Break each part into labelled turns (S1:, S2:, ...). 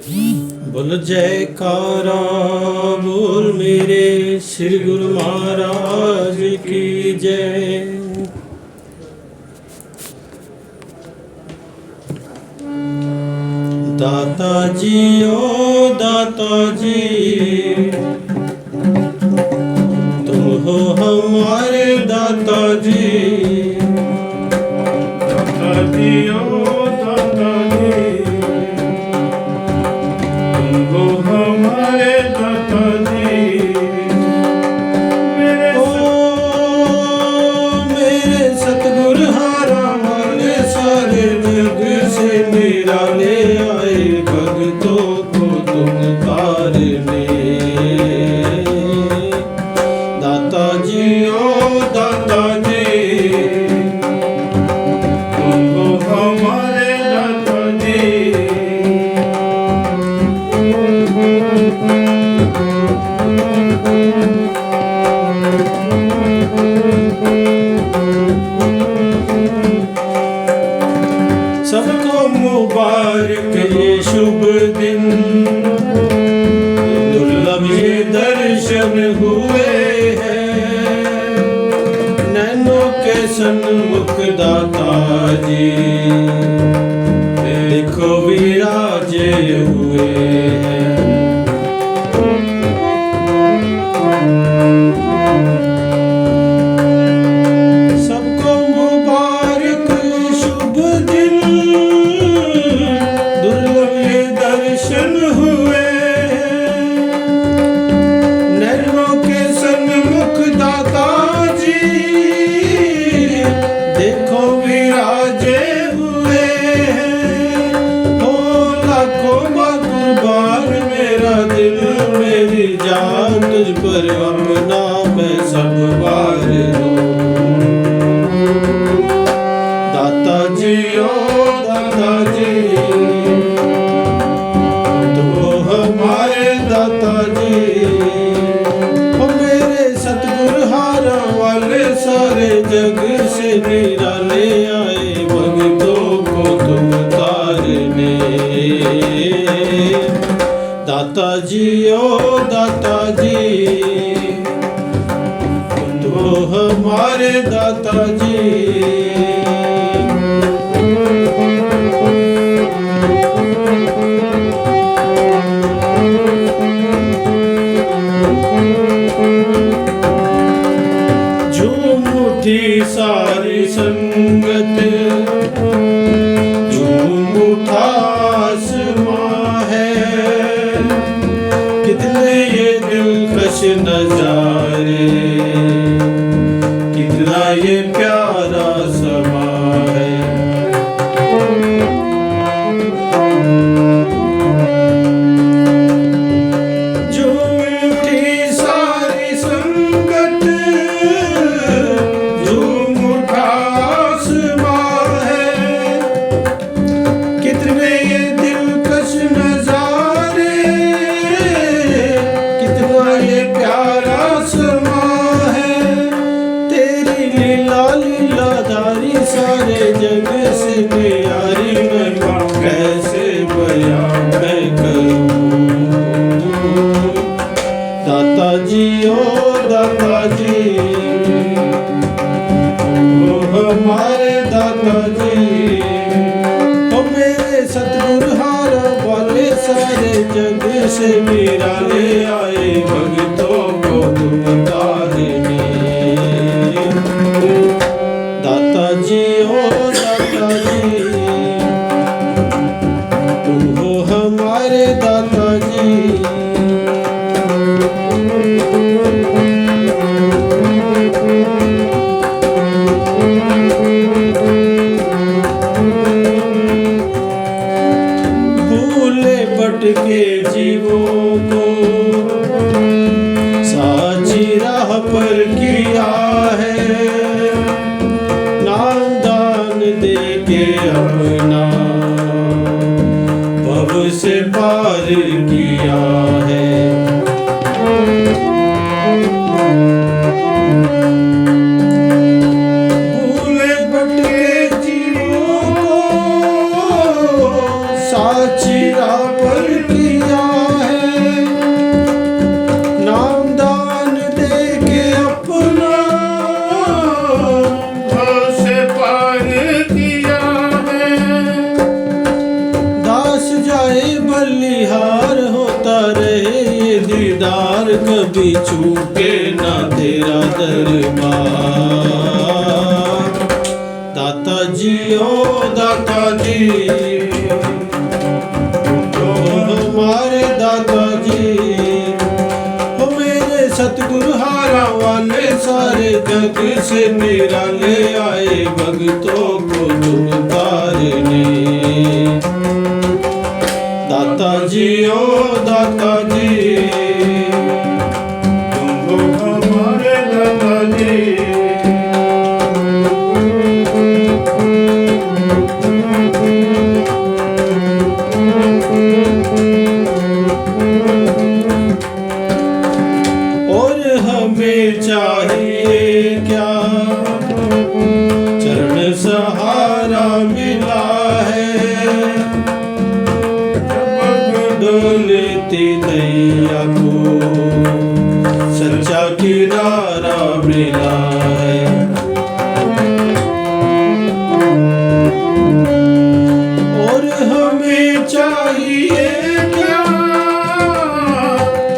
S1: बोल जयकारा बोल मेरे श्री गुरु महाराज की जय। दाता जी ओ दाता जी, तुम हो हमारे दाता जी। दाता जी ओ दाता जी, तुम हो हमारे दाता जी। मेरे सतगुरु हारा वाले सारे जग से निराले आए भगतों को तुम तारने। दाता जी ओ दाता जी, तुम हो हमारे दाता जी। सबको मुबारक ये शुभ दिन, दुर्लभ ये दर्शन हुए हैं नैनों के सन्मुख दाता जी। देखो विराजे हुए हैं। सबको मुबारक शुभ दिन, दुर्लभ ये दर्शन हुए नैनों के सन्मुख दाता जी। देखो विराजे हुए हैं। हो लाखों कुर्बान मेरा दिल मेरी जान तुझ पर अपना मैं सब बार दूं। दाता जी ओ दाता जी, तुम हो हमारे दाता जी। ओ मेरे सतगुरु हारा वाले सारे जग से निराले आए भगतों को तुम तारने। दाता जी ओ दाता जी, तुम हो हमारे दाता जी। झूम उठी सारी संगत, झूम उठा आसमां है। कितने ये दिलकश नजारे, कितना ये प्यारा समा है। झूम उठी सारी संगत, झूम उठा आसमां है। कितने ये दिलकश नजारे, कितना ये प्यारा समा है। तेरी लीला लीलाधारी सारे जग से प्यारी मैं कैसे बयां मैं करूं। दाता जी ओ दाता जी, ओ हमारे दाता जी। ओ मेरे सतगुरु हारा वाले सारे जग से निराले आए भगतों को तुम तारने। दाता जी ओ दाता जी, तुम हो हमारे दाता जी। भूले भटके जीवों को साची राह पर किया है। नाम दान दे के अपना भव से पार किया है। भूले भटके जीवों को साची राह पर बलिहार होता रहे ये दीदार, कभी चूके ना तेरा दरबार। दाता जी ओ दाता जी, ओ हमारे दाता जी, ओ मेरे सतगुरु हारा वाले सारे जग से निराले आए भगतों को तुम तारने। दाता जी ओ दाता जी, तुम हो हमारे दाता जी। और हमें चाहिए क्या, चरण सहारा मिला है, डोलती नैया को सच्चा किनारा मिला है। और हमें चाहिए क्या,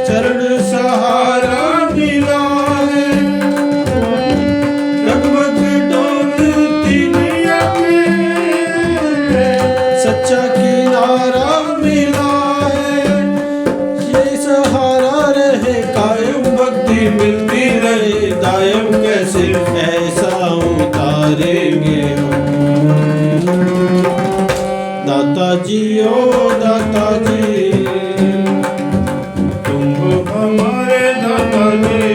S1: चरण सहारा मिला है, लगभग डोलती नैया में सच्चा किनारा मिला है। ये सहारा रहे कायम, भक्ति मिलती रहे दायम, कैसे ऐसा उतारेंगे हम। दाता जी ओ दाता जी, तुम हो हमारे दाता जी।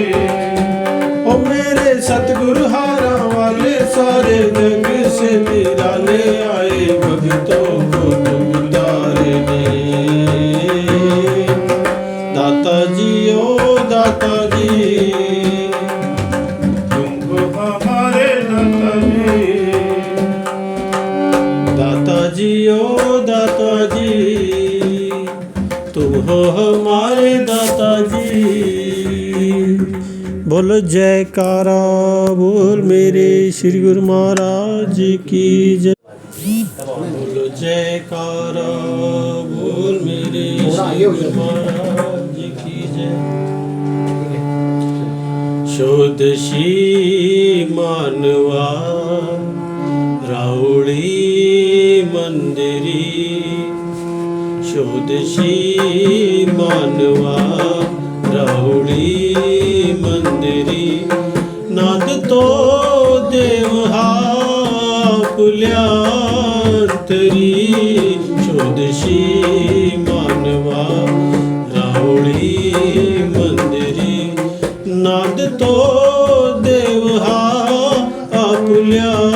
S1: ओ मेरे सतगुरु हारा वाले सारे जग से निराले आए भक्तों को तुम तारने। दाता जी ओ दाता जी, तुम हो हमारे दाता जी। दाता जी ओ दाता जी, तुम हो हमारे दाता जी। बोलो जयकारा बोल मेरे श्री गुरु महाराज की जय। बोलो जयकारा बोल मेरे श्री गुरु महाराज की जय। शोधशी मानवा राउळी मंदिरी, शोधशी मानवा राउळी मंदिरी, नाद तो देव हा आपुल्यातरी। शोधशी मानवा राउळी मंदिरी, नाद तो देव हा आपुल्यातरी।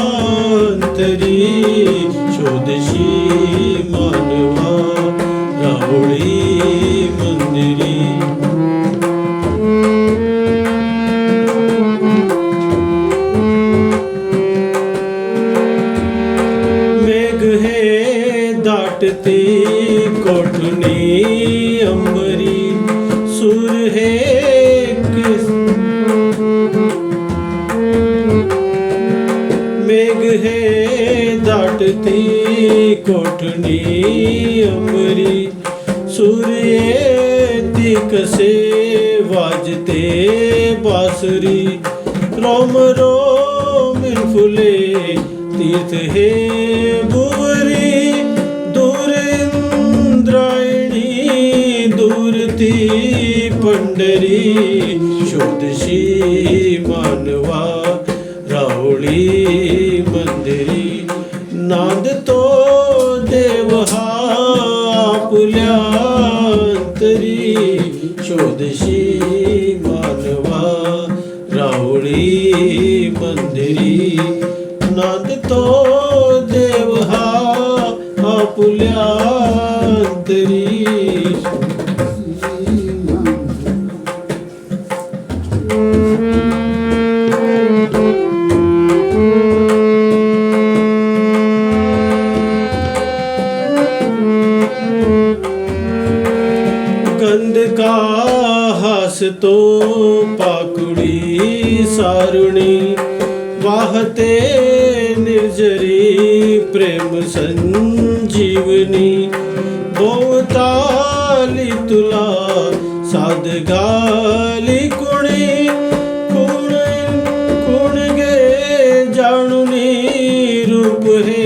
S1: शोधशी मानवा राउळी मंदिरी। मेघ हे दाटते कोठणी अंबरी, सूर हे मेघ हे दाटती कोठणी अंबरी, सूर्य कसे वाजते बासरी। रोम रोम फुले तीर्थ हे बुवरी, दूर इंद्रायणी दूर ती पंढरी। शोधशी मानवा राउळी मंदिरी, नाद तो देव हा आपुल्यातरी। शोधशी मानवा राउळी मंदिरी, नाद तो देव हा आपुल्यातरी। गंध का हास तो पाकुड़ी सारुणी, वाहते निर्जरी प्रेम संजीवनी। बोता तुला साध घाली कोणी कोण गे जाणुनी रूप हे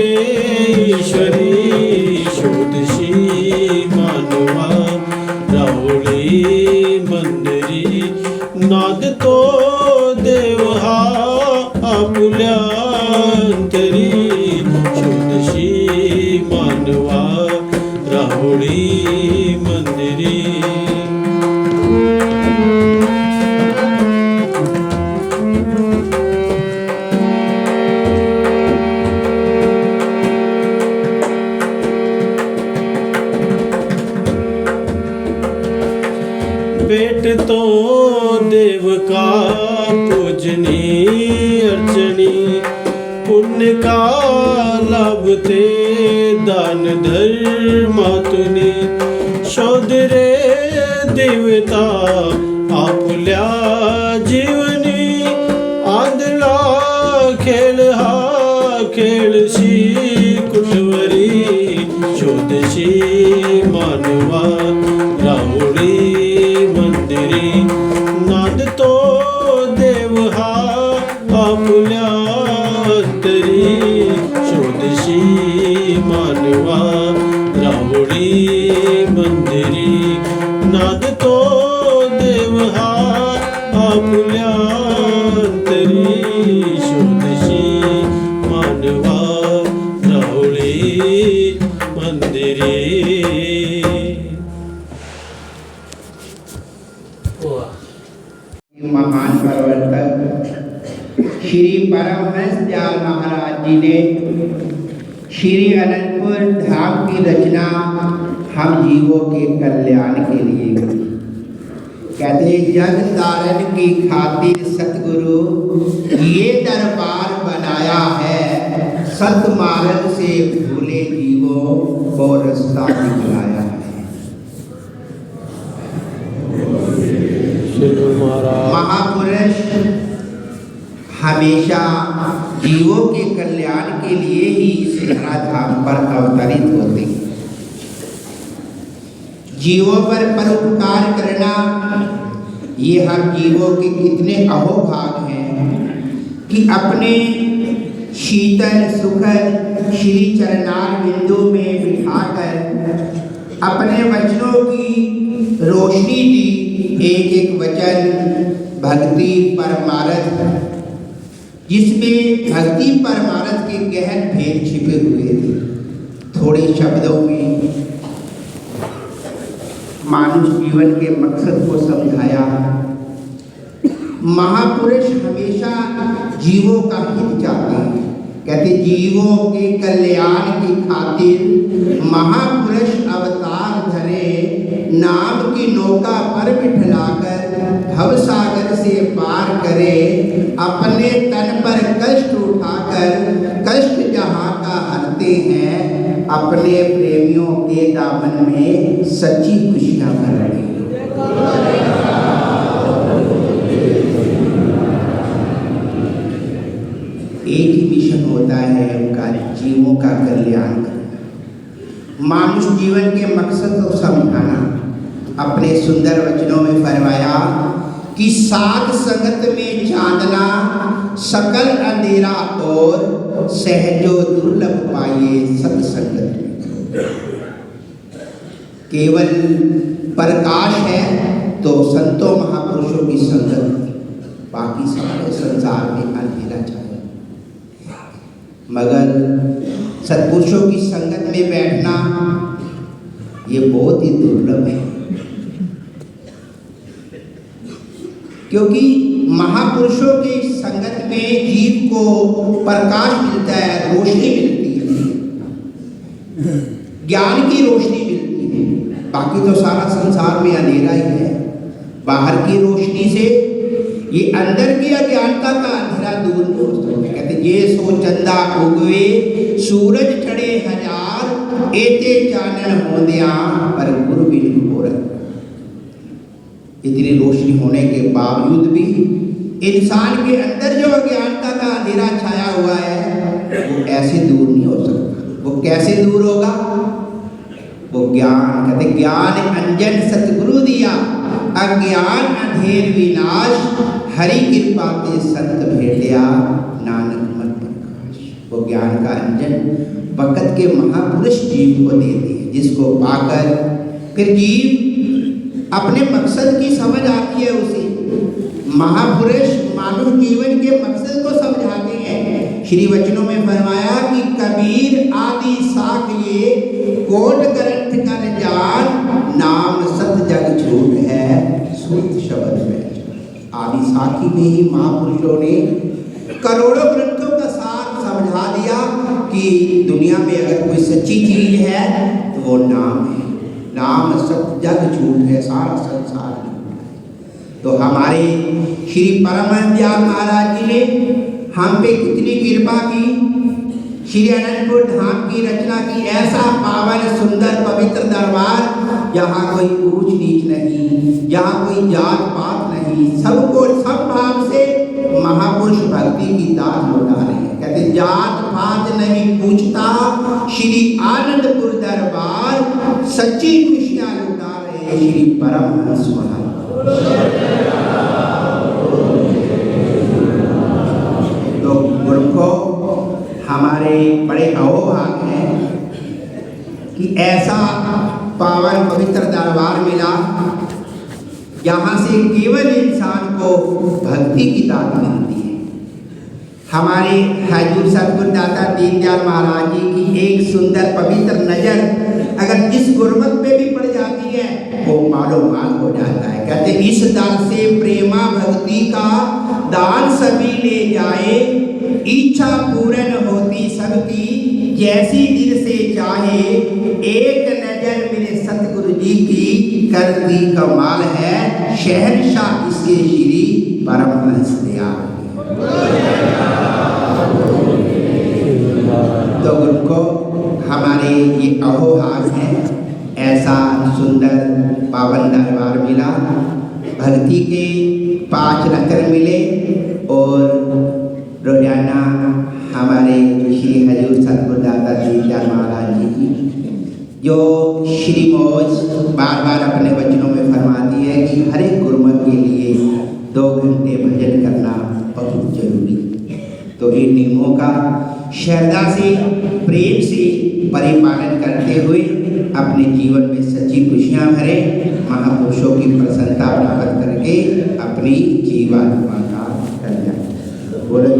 S1: ईश्वरी शोधशी मानवा राहुळी मंदिरी नाद तो देव हा आपुल्या अंतरी शोधशी मानवा राहुळी मंदिरी पेट तो देव का पूजनी अर्चनी पुण्य का लाभते दान धर्मातुनी शोध रे देवता आपल्या जीवनी आंधळा खेळ हा खेळशी कुठवरी शोधशी मानवा राहुळी मंदिरी नाद तो देव हा आपुल्या अंतरी शोधशी मानवा राहुळी मंदिरी नाद तो देव हा आपुल्या अंतरी शोधशी मानवा राहुळी मंदिरी
S2: महान प्रवर्तक श्री परमहंस दयाल महाराज जी ने श्री अनंतपुर धाम की रचना हम जीवों के कल्याण के लिए की। कहते जग तारण की खातिर सतगुरु ये दरबार बनाया है, सतमार्ग से भूले जीवों को रास्ता दिखलाया है। महापुरुष हमेशा जीवों के कल्याण के लिए ही इस धराधाम पर अवतरित होते हैं। जीवों पर परोपकार करना ये हम जीवों के कितने अहोभाग हैं कि अपने शीतल सुखद श्री चरणार बिंदु में बिठाकर अपने वचनों की रोशनी दी। एक एक वचन भक्ति परमार्थ, जिसमें भक्ति परमार्थ के गहन भेद छिपे हुए थे। थोड़े शब्दों में मानव जीवन के मकसद को समझाया। महापुरुष हमेशा जीवों का हित चाहते हैं। कहते जीवों के कल्याण की खातिर महापुरुष अवतार धरे, नाम की नौका पर बिठलाकर भवसागर से पार करे। अपने तन पर कष्ट उठाकर कष्ट जहाँ का हरते हैं, अपने प्रेमियों के दामन में सच्ची खुशियाँ भर रहे हैं। एक ही मिशन होता है उनका, जीवों का कल्याण करना, मानुष जीवन के मकसद को समझाना। अपने सुंदर वचनों में फरमाया कि साध संगत में चांदना, सकल अंधेरा और सहजो दुर्लभ पाइए सत्संगत में। केवल प्रकाश है तो संतों महापुरुषों की संगत, बाकी सारे संसार में अंधेरा छाया। मगर सत्पुरुषों की संगत में बैठना ये बहुत ही दुर्लभ है, क्योंकि महापुरुषों की संगत में जीव को प्रकाश मिलता है, रोशनी मिलती है, ज्ञान की रोशनी मिलती है। बाकी तो सारा संसार में अंधेरा ही है। बाहर की रोशनी से ये अंदर की अज्ञानता का अंधेरा दूर नहीं हो सकता। कहते ये सो चंदा उगवे सूरज चढ़े हजार, एते चानन होंदिया पर गुरु बिन घोर। इतनी रोशनी होने के बावजूद भी इंसान के अंदर जो अज्ञानता का अंधेरा छाया हुआ है वो ऐसे दूर नहीं हो सकता। वो कैसे दूर होगा? वो ज्ञान कहते ज्ञान अंजन सतगुरु दिया, अज्ञान अंधेर विनाश, हरि कृपा ते संत भेटिया, नानक मन प्रकाश। वो ज्ञान का अंजन वक़्त के महापुरुष जीव को देते हैं, जिसको पाकर फिर जीव अपने मकसद की समझ आती है। उसे महापुरुष मानव जीवन के मकसद को समझाते हैं। श्री वचनों में फरमाया कि कबीर आदि साख ये कोट ग्रंथ कर जान, नाम सत जग झूठ है सुत शब्द में। आदि साखी में ही महापुरुषों ने करोड़ों ग्रंथों का सार समझा दिया कि दुनिया में अगर कोई सच्ची चीज है तो वो नाम है। नाम सत जग झूठ है, सारा संसार झूठ है। तो हमारे श्री परम दयाल महाराज जी ने हम पे कितनी कृपा की। श्री अनंतपुर धाम की रचना की, ऐसा पावन सुंदर पवित्र दरबार, यहाँ कोई ऊंच नीच नहीं, यहाँ कोई जात पात नहीं, सबको सब भाव से महापुरुष भक्ति की दात लौटा रहे हैं। कहते जात पात नहीं पूछता, श्री आनंदपुर दरबार सच्ची खुशियां लौटा रहे हैं श्री परमहंस महाराज। तो गुरुखो हमारे बड़े अहोभाग हैं कि ऐसा पावन पवित्र दरबार मिला, यहाँ से केवल इंसान को भक्ति की दात मिलती है। हमारे हजूर सतगुरु दाता दीनदयाल महाराज जी की एक सुंदर पवित्र नजर अगर जिस गुरमत पे भी पड़ जाती है वो मालो माल हो जाता है। कहते इस दर से प्रेमा भक्ति का दान सभी ले जाए, इच्छा पूर्ण होती सबकी जैसी दिल से चाहे। एक नजर मेरे सतगुरु जी की करती कमाल है, शहंशाह इसके श्री परमहंस दयाल। तो उनको हमारे ये अहोभाग है, ऐसा सुंदर पावन दरबार मिला। भक्ति के 5 नगर मिले और रोजाना हमारे श्री हजूर सतगुरु दाता दीनदयाल महाराज जी की जो श्री मौज बार बार अपने वचनों में फरमाती है कि हर एक गुरुमत के लिए 2 घंटे भजन करना बहुत जरूरी। तो इन नियमों का श्रद्धा से प्रेम से परिपालन करते हुए अपने जीवन में सच्ची खुशियां भरे, महापुरुषों की प्रसन्नता प्राप्त करके अपनी जीवात्मा का कल्याण।
S3: सतगुरु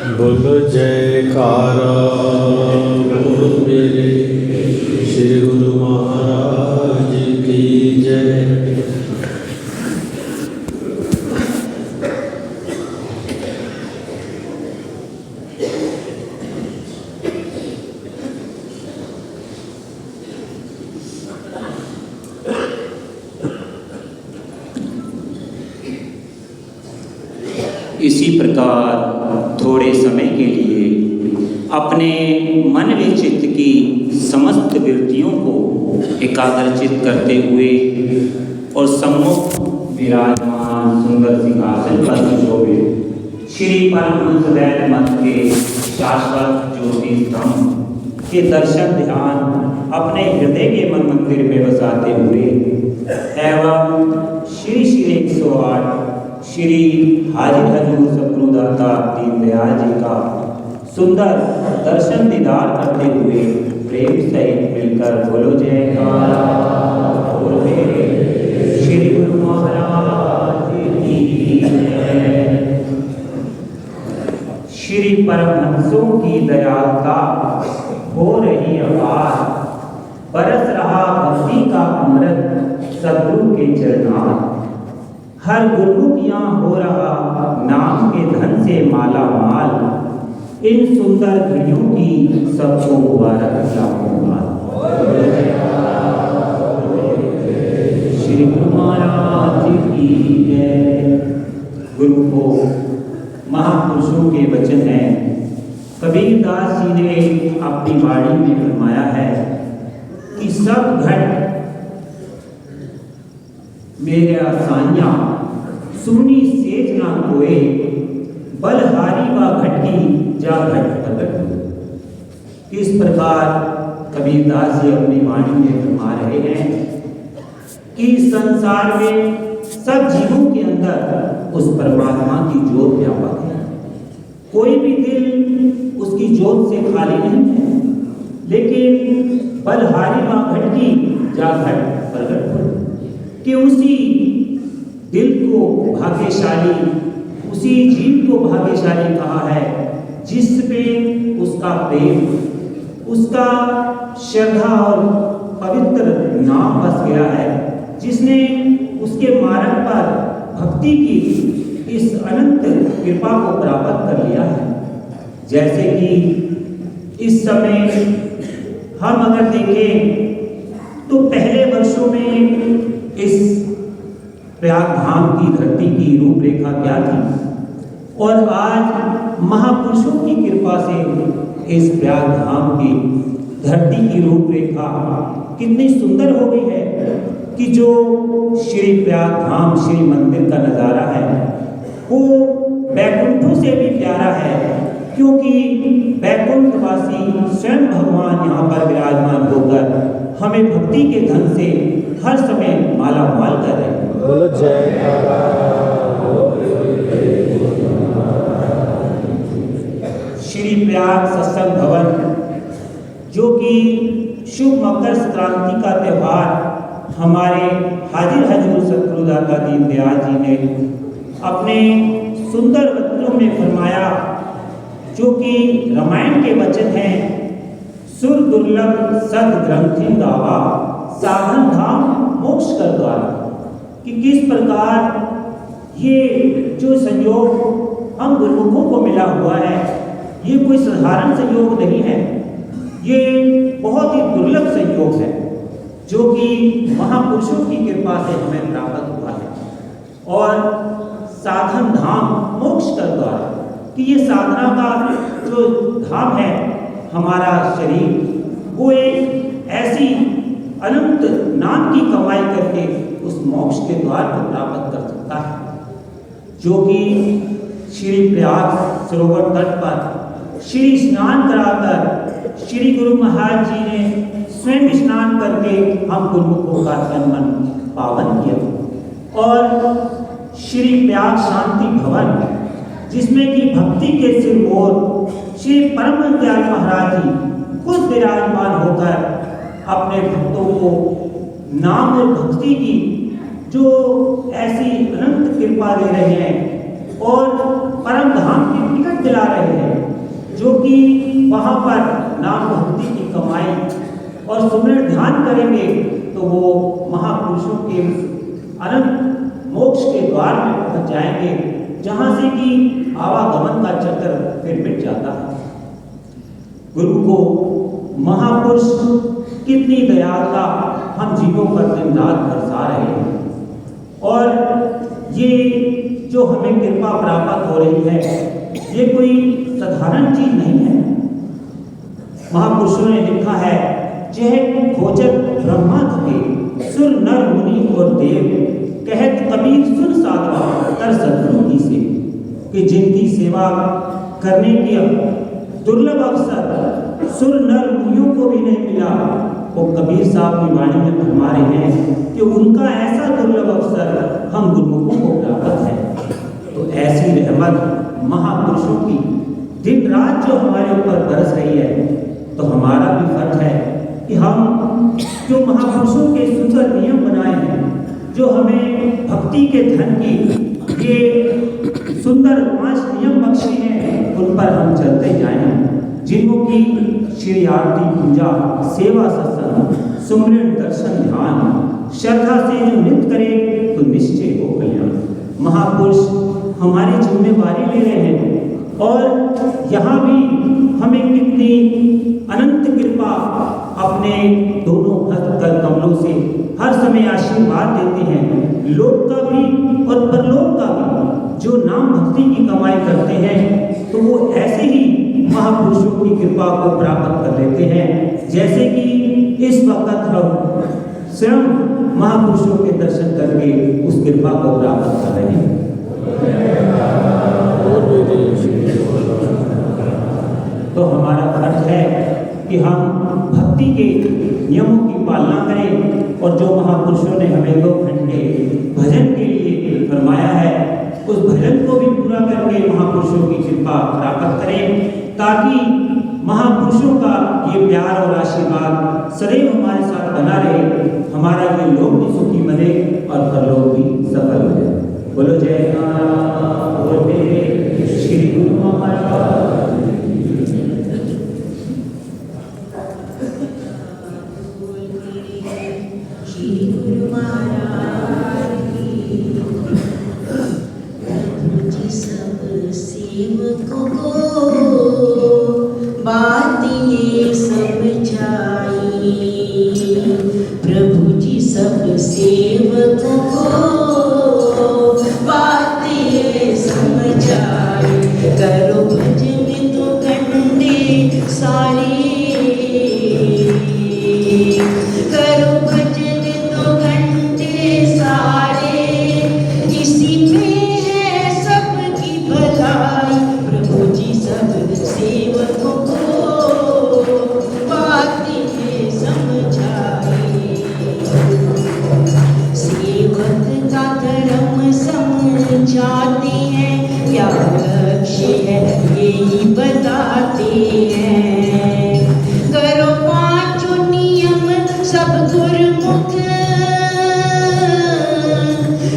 S1: बोलो जयकारा बोलो मेरे श्री गुरु महाराज की जय।
S3: इसी प्रकार थोड़े समय के लिए अपने मन व चित्त की समस्त वृत्तियों को एकाग्रचित करते हुए और सम्मुख विराजमान सुंदर सिंहासन पर सुशोभित श्री परमहंस अद्वैत मत के शाश्वत ज्योति स्तंभ के दर्शन ध्यान अपने हृदय के मन मंदिर में बसाते हुए एवं श्री श्री 108 श्री हाजिर हजूर सतगुरुदाता दीनदयाल जी का सुंदर दर्शन दीदार करते हुए प्रेम सहित मिलकर बोलो जयकारा बोलो मेरे श्री गुरु महाराज की जय। श्री परमहंसों की दयालुता हो रही अपार, बरस रहा भक्ति का अमृत सद्गुरु के चरणार। हर गुरुमुख यहाँ हो रहा नाम के धन से माला माल। इन सुंदर घड़ियों की सबको मुबारक श्री गुरु महाराज की जय। गुरु को महापुरुषों के वचन हैं। कबीरदास जी ने अपनी वाणी में फरमाया है कि सब घट मेरे आसानियाँ सुनी सेज ना कोए, बलहारी व घटकी जा घट प्रकट। इस प्रकार कबीरदास जी अपनी वाणी में फरमा रहे हैं कि संसार में सब जीवों के अंदर उस परमात्मा की ज्योत व्यापक है। कोई भी दिल उसकी ज्योत से खाली नहीं है, लेकिन बलहारी व घटकी जा घट प्रकट हो कि उसी दिल को भाग्यशाली, उसी जीव को भाग्यशाली कहा है जिसमें उसका प्रेम, उसका श्रद्धा और पवित्र नाम बस गया है, जिसने उसके मार्ग पर भक्ति की इस अनंत कृपा को प्राप्त कर लिया है। जैसे कि इस समय हम अगर देखें तो पहले वर्षों में इस प्रयाग धाम की धरती की रूपरेखा क्या थी, और आज महापुरुषों की कृपा से इस प्रयाग धाम की धरती की रूपरेखा कितनी सुंदर हो गई है कि जो श्री प्रयाग धाम श्री मंदिर का नज़ारा है वो बैकुंठों से भी प्यारा है, क्योंकि बैकुंठवासी स्वयं भगवान यहाँ पर विराजमान होकर हमें भक्ति के धन से हर समय माला माल कर रहे हैं।
S1: बोलो जयकारा।
S3: श्री प्रयाग सत्संग भवन, जो कि शुभ मकर संक्रांति का त्यौहार हमारे हाजिर हजूर सतगुरुदाता दीनदयाल जी ने अपने सुंदर वचनों में फरमाया, जो कि रामायण के वचन हैं। सुर दुर्लभ सद ग्रंथि दावा, साधन धाम मोक्ष कर द्वारा। कि किस प्रकार ये जो संयोग हम गुरुमुखों को मिला हुआ है, ये कोई साधारण संयोग नहीं है, ये बहुत ही दुर्लभ संयोग है, जो कि महापुरुषों की कृपा से हमें प्राप्त हुआ है। और साधन धाम मोक्ष कर द्वारा, कि ये साधना का जो धाम है हमारा शरीर, वो एक ऐसी अनंत नाम की कमाई करके उस मोक्ष के द्वार को प्राप्त कर सकता है, जो कि श्री प्रयाग सरोवर तट पर श्री स्नान कराकर श्री गुरु महाराज जी ने स्वयं स्नान करके हम गुरुमुखों का तन मन पावन किया। और श्री प्रयाग शांति भवन, जिसमें कि भक्ति के सिरमौर श्री परम दयाल महाराज जी खुद विराजमान होकर अपने भक्तों को नाम और भक्ति की जो ऐसी अनंत कृपा दे रहे हैं और परम धाम की टिकट दिला रहे हैं, वहाँ पर नाम भक्ति की कमाई और सुमिरन ध्यान करेंगे तो वो महापुरुषों के अनंत मोक्ष के द्वार में पहुंच जाएंगे, जहां से कि आवागमन का चक्र फिर मिट जाता है। गुरु को महापुरुष कितनी दयालुता हम जीवों पर दिन रात बरसा रहे हैं, और ये जो हमें कृपा प्राप्त हो रही है ये कोई साधारण चीज नहीं है। महापुरुषों ने लिखा है, चह खोजत ब्रह्मा थे सुर नर मुनि और देव, कहत कबीर सुन साधवा कर सद्गुरु की से, कि जिनकी सेवा करने के दुर्लभ अवसर सुर नर मुनियों को भी नहीं मिला, वो कबीर साहब की वाणी में फरमा रहे हैं कि उनका ऐसा दुर्लभ अवसर हम गुरुमुखों को प्राप्त है। तो ऐसी रहमत महापुरुषों की दिन रात जो हमारे ऊपर बरस रही है, तो हमारा भी फर्ज है कि हम जो महापुरुषों के सुंदर नियम बनाए हैं, जो हमें भक्ति के धन की ये सुंदर 5 नियम बख्शे हैं, उन पर हम चलते जाएं, जिनको की श्री आरती पूजा सेवा सत्संग सुमरन दर्शन ध्यान श्रद्धा से जो नित्य करे तो निश्चय हो कल्याण। महापुरुष हमारी जिम्मेवारी ले रहे हैं, और यहाँ भी हमें कितनी अनंत कृपा अपने दोनों हस्त कमलों से हर समय आशीर्वाद देते हैं। लोक का भी और परलोक का भी जो नाम भक्ति की कमाई करते हैं, तो वो ऐसे ही महापुरुषों की कृपा को प्राप्त कर लेते हैं, जैसे कि इस वक्त हम स्वयं महापुरुषों के दर्शन करके उस कृपा को प्राप्त कर रहे हैं। तो हमारा फर्ज है कि हम भक्ति के नियमों की पालना करें, और जो महापुरुषों ने हमें 2 घंटे भजन के लिए फरमाया है, उस भजन को भी पूरा करके महापुरुषों की कृपा प्राप्त करें, ताकि महापुरुषों का ये प्यार और आशीर्वाद सदैव हमारे साथ बना रहे, हमारा ये लोक भी सुखी बने और परलोक भी सफल हो जाए। बोलो जय श्री गुरु महाराज।
S4: बात ये समझाई, प्रभु जी सब सेवकों को बात ये समझाई। करो भजन तो घंटे सारे, करो भजन तो घंटे सारे, इसी में है सबकी भलाई। प्रभु जी सब सेवकों बात ये समझाई। सेवक का धर्म समझाते हैं, क्या लक्ष्य है यही बताते हैं। करो 5 नियम सब गुरुमुख,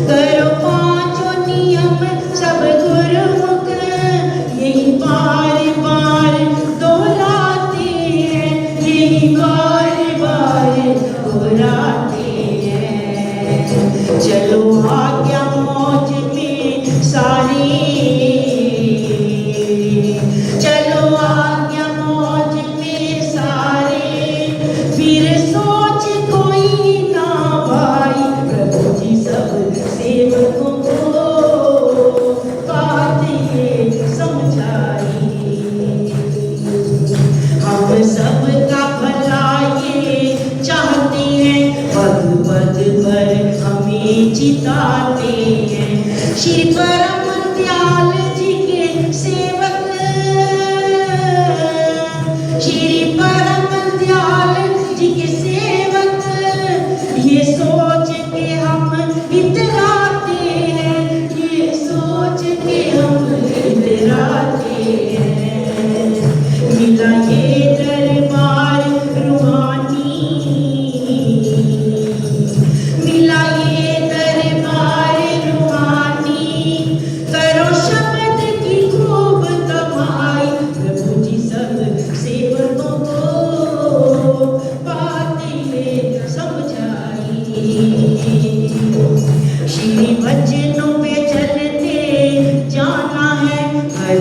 S4: करो 5 नियम सब गुरुमुख, यही बार बार दोहराते हैं, यही बार बार दोहराते हैं। चलो आज्ञा मौज में सारी,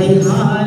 S4: बलिहारी